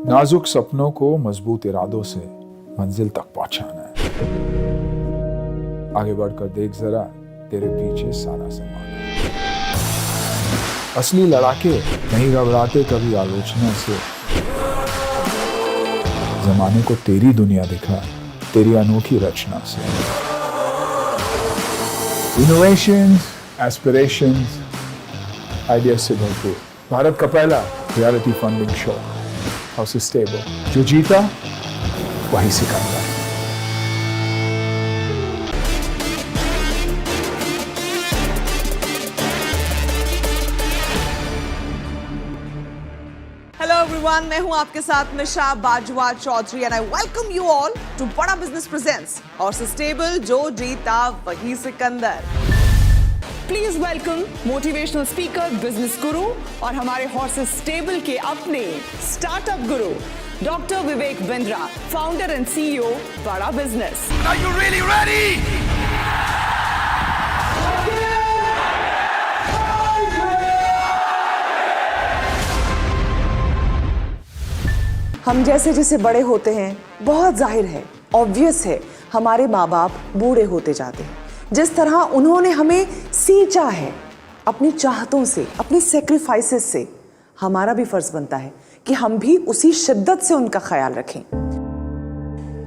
नाजुक सपनों को मजबूत इरादों से मंजिल तक पहुंचाना है। आगे बढ़कर देख जरा, तेरे पीछे सारा ज़माना है। असली लड़ाके नहीं घबराते कभी आलोचना से। जमाने को तेरी दुनिया दिखा, तेरी अनोखी रचना से। इनोवेशंस, एस्पिरेशंस, आइडियाज से भरपूर भारत का पहला reality funding show house stable. जो जीता वही सिकंदर। हेलो एवरीवन, मैं हूं आपके साथ Misha Bajwa Chaudhary and I welcome you all to Bada business presents और सस्टेबल जो जीता वही सिकंदर। Please welcome motivational speaker, business guru और हमारे हॉर्सेस स्टेबल के अपने startup guru doctor Vivek Bindra, founder and CEO Bada business. Are you really ready? हम जैसे जैसे बड़े होते हैं, बहुत जाहिर है, ऑब्वियस है, हमारे माँ बाप बूढ़े होते जाते हैं। जिस तरह उन्होंने हमें सींचा है अपनी चाहतों से, अपनी सेक्रीफाइसेस से, हमारा भी फर्ज बनता है कि हम भी उसी शिद्दत से उनका ख्याल रखें।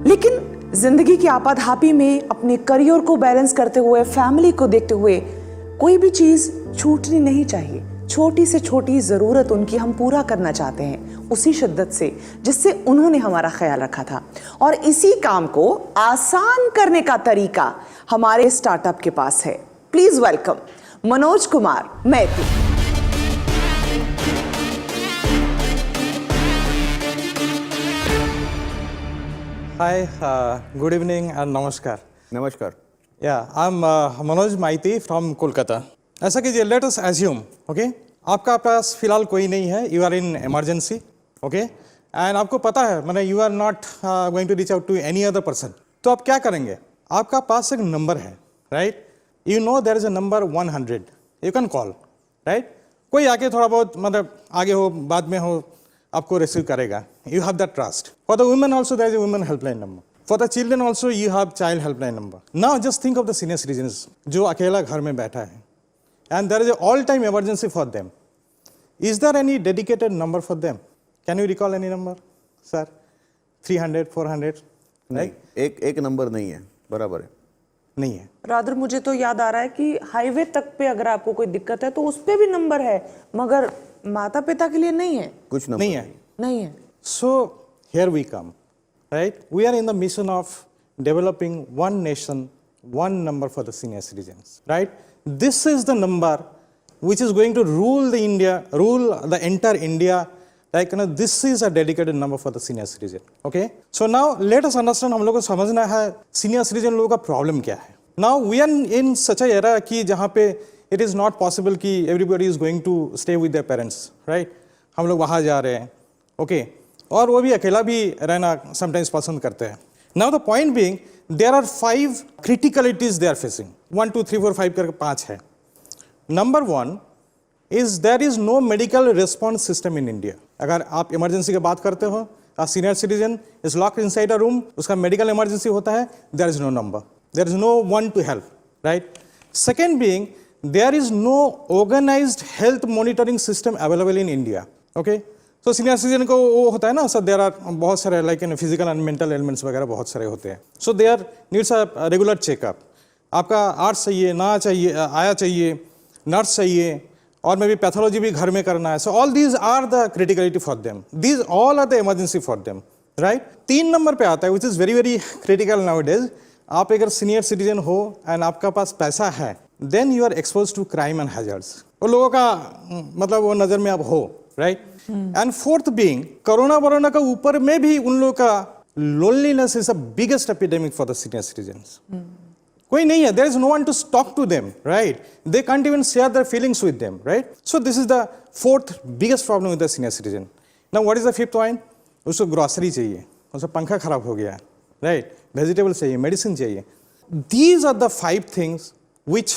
लेकिन जिंदगी की आपाधापी में अपने करियर को बैलेंस करते हुए, फैमिली को देखते हुए, कोई भी चीज छूटनी नहीं चाहिए। छोटी से छोटी जरूरत उनकी हम पूरा करना चाहते हैं उसी शिद्दत से जिससे उन्होंने हमारा ख्याल रखा था। और इसी काम को आसान करने का तरीका हमारे स्टार्टअप के पास है। Please welcome Manoj Kumar Maiti. Hi, good evening and namaskar. नमस्कार। Yeah, I'm Manoj Maiti from Kolkata. ऐसा कीजिए, let us assume, okay? आपका पास फिलहाल कोई नहीं है, you are in emergency, okay? And आपको पता है, मैंने you are not going to reach out to any other person. तो आप क्या करेंगे? आपका पास एक नंबर है, right? You know there is a number 100. You can call, right? कोई आके थोड़ा बहुत मतलब आगे हो, बाद में हो, आपको रिसीव करेगा. You have that trust. For the women also there is a women helpline number. For the children also you have child helpline number. Now just think of the senior citizens जो अकेला घर में बैठा है. And there is an all-time emergency for them. Is there any dedicated number for them? Can you recall any number, sir? 300, 400? नहीं, एक number नहीं है, बराबर है। नहीं है। रादर मुझे तो याद आ रहा है कि हाईवे तक पे अगर आपको कोई दिक्कत है तो उस पे भी नंबर है, मगर माता पिता के लिए नहीं है। कुछ नंबर नहीं है। So here we come, right? We are in the mission of developing one nation, one number for the senior citizens, right? This is the number which is going to rule the entire India. Like, this is a dedicated number for the senior citizen. Okay? So now let us understand, हम लोग को समझना है senior citizen लोगों का problem क्या है. Now we are in such a era कि जहाँ पे it is not possible कि everybody is going to stay with their parents, right? हम लोग वहाँ जा रहे हैं, okay? और वो भी अकेला भी रहना sometimes पसंद करते हैं. Now the point being, there are 5 criticalities they are facing. 1, 2, 3, 4, 5 करके 5 है. Number 1 is there is no medical response system in India. अगर आप इमरजेंसी की बात करते हो, a senior citizen is locked inside a room, उसका medical emergency होता है, there is no number. There is no one to help, right? Second being, there is no organized health monitoring system available in India. Okay? तो senior citizen को वो होता है ना sir, there are बहुत सारे like in physical and mental elements वगैरह बहुत सारे होते हैं. So there needs a regular checkup. आपका आर्ट्स चाहिए, ना चाहिए, आया चाहिए, नर्स चाहिए, और मे बी पैथोलॉजी भी घर में करना है. So all these are the criticality for them. These all are the emergency for them, right? 3 number पे आता है which is very very critical nowadays. आप अगर सीनियर सिटीजन हो एंड आपका पास पैसा है, then you are expose to crime and hazards. वो लोगों का मतलब वो नज़र में आप हो, right? And fourth being, corona का ऊपर में भी उन लोगों का loneliness is the biggest epidemic for the senior citizens. कोई नहीं है, there is no one to talk to them, right? They can't even share their feelings with them, right? So this is the fourth biggest problem with the senior citizen. Now what is the fifth point? उसको grocery चाहिए, उसका पंखा खराब हो गया है, right? Vegetable चाहिए, medicine चाहिए. These are the 5 things which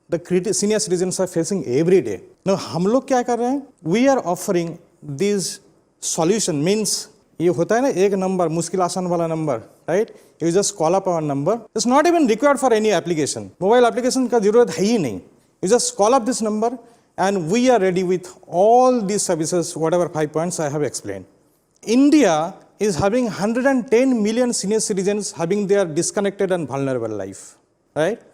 the senior citizens are facing every day. Now हम लोग क्या कर रहे हैं? We are offering these solution, means ये होता है ना एक नंबर मुश्किल आसान वाला नंबर, right? You just call up our number, it's not even required for any application, mobile application का जरूरत है ही नहीं. You just call up this number and we are ready with all these services, whatever 5 points I have explained. India is having 110 million senior citizens having their disconnected and vulnerable life, right?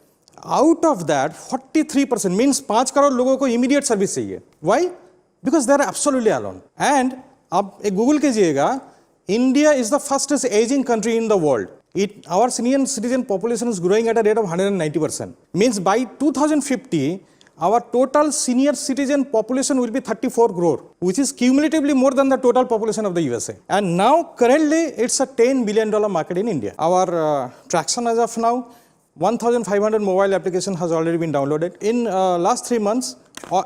Out of that, 43% means 5 crore लोगों को immediate service चाहिए. Why? Because they are absolutely alone. And आप एक Google कीजिएगा, India is the fastest aging country in the world. Our senior citizen population is growing at a rate of 190%. Means by 2050, our total senior citizen population will be 34 crore, which is cumulatively more than the total population of the USA. And now, currently, it's a $10 billion market in India. Our traction as of now, 1,500 mobile application has already been downloaded. In last 3 months,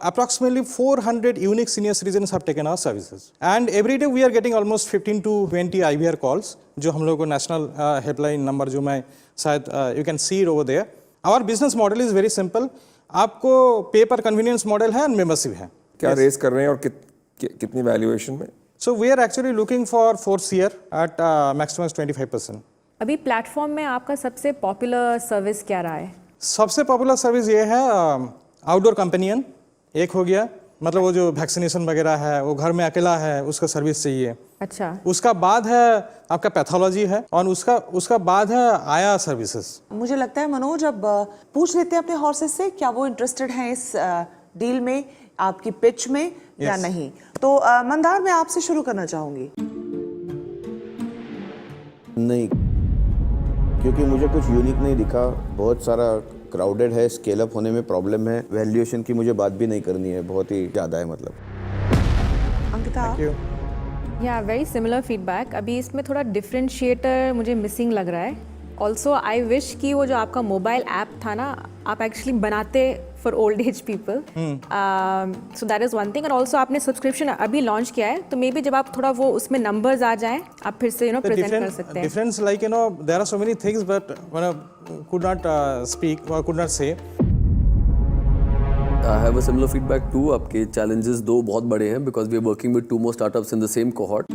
approximately 400 unique senior citizens have taken our services. And every day we are getting almost 15 to 20 IVR calls, जो हम लोगों को national helpline number जो मैं शायद you can see it over there. Our business model is very simple. आपको पे पर कन्वीनियंस मॉडल है एंड मेंबरशिप है. क्या रेस कर रहे हैं और कितनी वैल्यूएशन में? So we are actually looking for 4th year at maximum 25%. अभी प्लेटफॉर्म में आपका सबसे पॉपुलर सर्विस क्या रहा है? सबसे पॉपुलर सर्विस ये है आउटडोर कंपेनियन, एक हो गया, मतलब वो जो वैक्सीनेशन वगैरह है, वो घर में अकेला है, उसका सर्विस चाहिए. अच्छा. उसका बाद है आपका पैथोलॉजी है, और उसका बाद है आया सर्विसेज. मुझे लगता है मनोज अब पूछ लेते हैं अपने हॉर्सेस से क्या वो इंटरेस्टेड हैं इस डील में, आपकी पिच में या नहीं. तो मंदार मैं आपसे शुरू करना चाहूंगी. नहीं, क्योंकि मुझे कुछ यूनिक नहीं दिखा. बहुत सारा क्राउडेड है, स्केल अप होने में प्रॉब्लम है, वैल्यूएशन की मुझे बात भी नहीं करनी है, बहुत ही ज़्यादा है मतलब. अंकिता. या वेरी सिमिलर फीडबैक. अभी इसमें थोड़ा डिफरेंशिएटर मुझे मिसिंग लग रहा है. ऑल्सो आई विश कि वो जो आपका मोबाइल ऐप था ना, आप एक्चुअली बनाते for old age people. So that is one thing. और ऑल्सो आपने सब्सक्रिप्शन अभी लॉन्च किया है, तो मे बी जब आप थोड़ा वो उसमें नंबर्स आ जाएं, आप फिर से प्रेजेंट कर सकते हैं. Difference like there are so many things but could not speak or could not say. I have a similar feedback too. आपके challenges दो बहुत बड़े हैं because we are working with 2 more startups in the same cohort.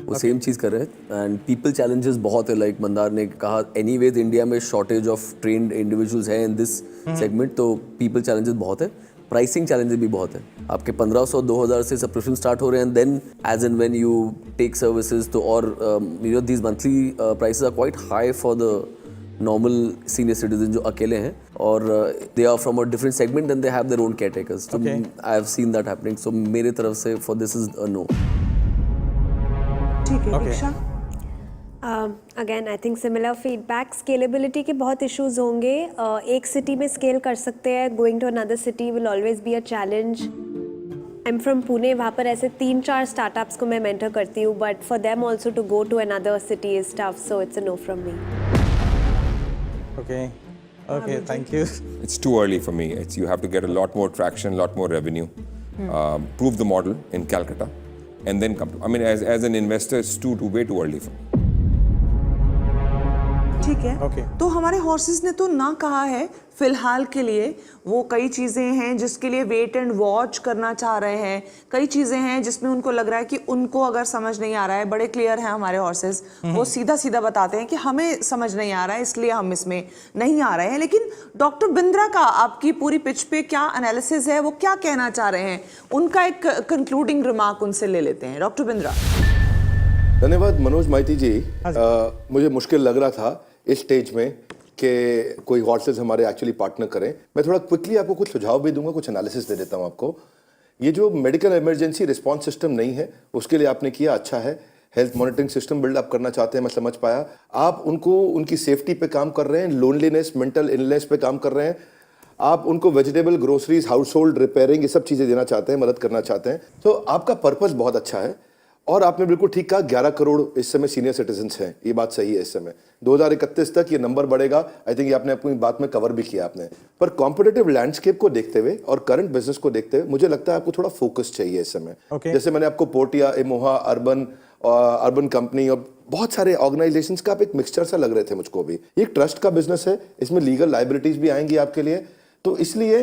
वो same चीज़ कर रहे हैं and people challenges बहुत है. like मंदार ने कहा anyways इंडिया में shortage of trained individuals है in this segment, तो people challenges बहुत है. प्राइसिंग challenges भी बहुत है. आपके 1500-2000 से सब्सक्रिप्शन स्टार्ट हो रहे हैं, then as and when you take services तो और these monthly prices are quite high for the normal senior citizen जो अकेले हैं, और they are from a different segment and they have their own caretakers. So I have seen that happening. So मेरे तरफ से for this is a no. ठीक है. Diksha. Again I think similar feedback. Scalability के बहुत इश्यूज होंगे. एक city में स्केल कर सकते हैं, going to another city will always be a challenge. I am from Pune, वहाँ पर ऐसे 3-4 स्टार्टअप्स को मैं मेंटर करती हूँ, but for them also to go to another city is tough, so it's a no from me. Okay, thank you. It's too early for me. You have to get a lot more traction, lot more revenue, prove the model in Calcutta, and then come to. I mean, as an investor, it's way too early for me. ठीक है. Okay. तो हमारे horses ने तो ना कहा है फिलहाल के लिए. वो कई चीज़ें हैं जिसके लिए वेट एंड वॉच करना चाह रहे हैं, कई चीज़ें हैं जिसमें उनको लग रहा है कि उनको अगर समझ नहीं आ रहा है. बड़े क्लियर हैं हमारे हॉर्सेस, वो सीधा सीधा बताते हैं कि हमें समझ नहीं आ रहा है इसलिए हम इसमें नहीं आ रहे हैं. लेकिन डॉक्टर बिंद्रा का आपकी पूरी पिच पे क्या एनालिसिस है, वो क्या कहना चाह रहे हैं, उनका एक कंक्लूडिंग रिमार्क उनसे ले लेते हैं. डॉक्टर बिंद्रा. धन्यवाद मनोज माइती जी. मुझे मुश्किल लग रहा था इस स्टेज में कि कोई हॉर्सेस हमारे एक्चुअली पार्टनर करें. मैं थोड़ा क्विकली आपको कुछ सुझाव भी दूंगा, कुछ एनालिसिस दे देता हूं आपको. ये जो मेडिकल इमरजेंसी रिस्पांस सिस्टम नहीं है, उसके लिए आपने किया अच्छा है. हेल्थ मॉनिटरिंग सिस्टम बिल्डअप करना चाहते हैं, मैं समझ पाया. आप उनको उनकी सेफ्टी पे काम कर रहे हैं, लोनलीनेस, मेंटल इलनेस पे काम कर रहे हैं. आप उनको vegetable, groceries, house hold repairing, ये सब चीज़ें देना चाहते हैं, मदद करना चाहते हैं. तो आपका पर्पस बहुत अच्छा है. और आपने बिल्कुल ठीक कहा, 11 करोड़ इस समय सीनियर सिटीजन्स हैं, ये बात सही है. इस समय 2031 तक ये नंबर बढ़ेगा. आई थिंक ये आपने अपनी बात में कवर भी किया आपने. पर कॉम्पिटिटिव लैंडस्केप को देखते हुए और करंट बिजनेस को देखते हुए मुझे लगता है आपको थोड़ा फोकस चाहिए इस समय. जैसे मैंने आपको पोर्टिया, इमोहा, अर्बन कंपनी और बहुत सारे ऑर्गेनाइजेशंस का आप एक मिक्सचर सा लग रहे थे मुझको भी. ये एक ट्रस्ट का बिजनेस है, इसमें लीगल लाइबिलिटीज भी आएंगी आपके लिए. तो इसलिए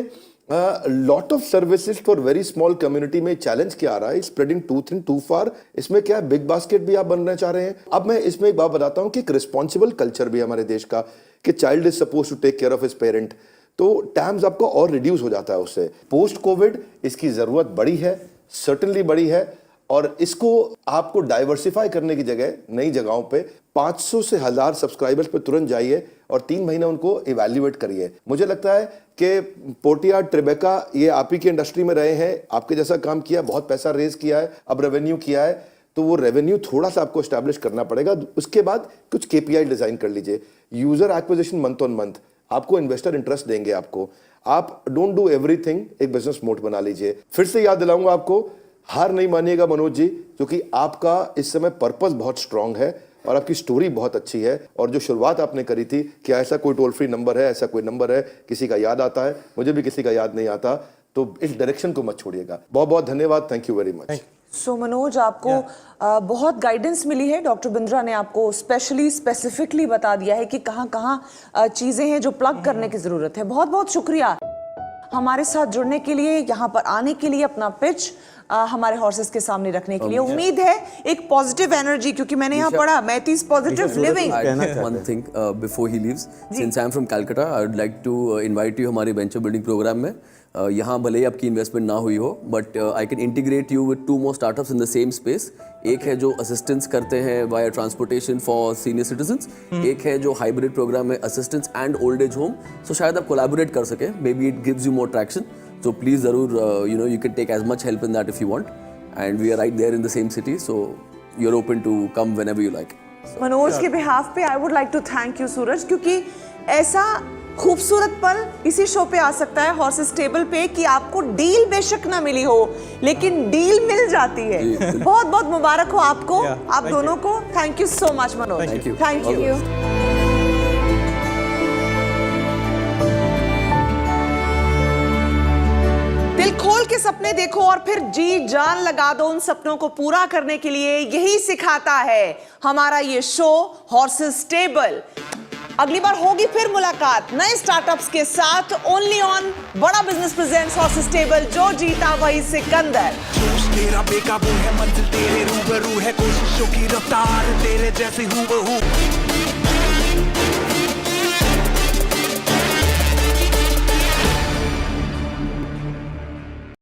lot of services for very small community में चैलेंज क्या आ रहा है, स्प्रेडिंग टू थिन टू फार। इसमें क्या है, बिग बास्केट भी आप बनना चाह रहे हैं। अब मैं इसमें एक बात बताता हूं कि एक रिस्पॉन्सिबल कल्चर भी है हमारे देश का कि child is suppose to take care of his parent, तो टैम्स आपका और रिड्यूस हो जाता है उससे। पोस्ट कोविड इसकी जरूरत बड़ी है, सर्टेनली बड़ी है, और इसको आपको डाइवर्सिफाई करने की जगह नई जगहों पे 500 से 1000 सब्सक्राइबर्स पे तुरंत जाइए और 3 महीने उनको इवैल्यूएट करिए। मुझे लगता है कि पोर्टिया, ट्रिबेका, ये आप ही की इंडस्ट्री में रहे हैं, आपके जैसा काम किया, बहुत पैसा रेज किया है, अब रेवेन्यू किया है, तो वो रेवेन्यू थोड़ा सा आपको एस्टैब्लिश करना पड़ेगा। उसके बाद कुछ KPI डिजाइन कर लीजिए, user acquisition month on month, आपको इन्वेस्टर इंटरेस्ट देंगे आपको। आप डोंट डू एवरीथिंग, एक बिजनेस मोड बना लीजिए। फिर से याद दिलाऊंगा आपको, हार नहीं मानिएगा मनोज जी, क्योंकि आपका इस समय पर्पस बहुत स्ट्रांग है और आपकी स्टोरी बहुत अच्छी है। और जो शुरुआत आपने करी थी कि ऐसा कोई टोल फ्री नंबर है, ऐसा कोई नंबर है, किसी का याद आता है, मुझे भी किसी का याद नहीं आता, तो इस डायरेक्शन को मत छोड़िएगा। बहुत बहुत धन्यवाद, थैंक यू वेरी मच। सो मनोज, आपको बहुत गाइडेंस मिली है, डॉक्टर बिंद्रा ने आपको स्पेसिफिकली बता दिया है कि कहाँ कहाँ चीज़ें हैं जो प्लग करने की ज़रूरत है। बहुत बहुत शुक्रिया हमारे साथ जुड़ने के लिए, यहाँ पर आने के लिए, अपना पिच हमारे हॉर्सेस के सामने रखने के लिए। उम्मीद है एक पॉजिटिव एनर्जी, क्योंकि मैंने यहाँ पढ़ा मैथीज positive living. One thing before he leaves, since I am from Calcutta, I would like to invite you हमारे वेंचर बिल्डिंग प्रोग्राम में। यहाँ भले ही आपकी इन्वेस्टमेंट ना हुई हो, but I can integrate you with 2 more startups in the same space। एक है जो असिस्टेंस करते हैं via transportation for senior citizens, एक है जो हाइब्रिड प्रोग्राम है assistance and old age home. So शायद आप कोलैबोरेट कर सके, maybe it gives you more traction. So please ज़रूर you can take as much help in that if you want, and we are right there in the same city, so you're open to come whenever you like. Manoj के behalf पे I would like to thank you Suraj, क्योंकि ऐसा खूबसूरत पल इसी show पे आ सकता है हॉर्सेस टेबल पे कि आपको डील बेशक ना मिली हो, लेकिन डील मिल जाती है। बहुत बहुत मुबारक हो आपको, आप दोनों को। Thank you so much Manoj. Thank you. दिल खोल के सपने देखो और फिर जी जान लगा दो उन सपनों को पूरा करने के लिए। यही सिखाता है हमारा ये शो हॉर्सेस टेबल। अगली बार होगी फिर मुलाकात नए स्टार्टअप्स के साथ, ओनली ऑन बड़ा बिजनेस प्रेजेंट्स हॉर्सेस टेबल। जो जीता वही सिकंदर। जोश तेरा बेकाबू है, मंजिल तेरे रूबरू है, कोशिशों की रफ्तार तेरे जैसी हूबहू।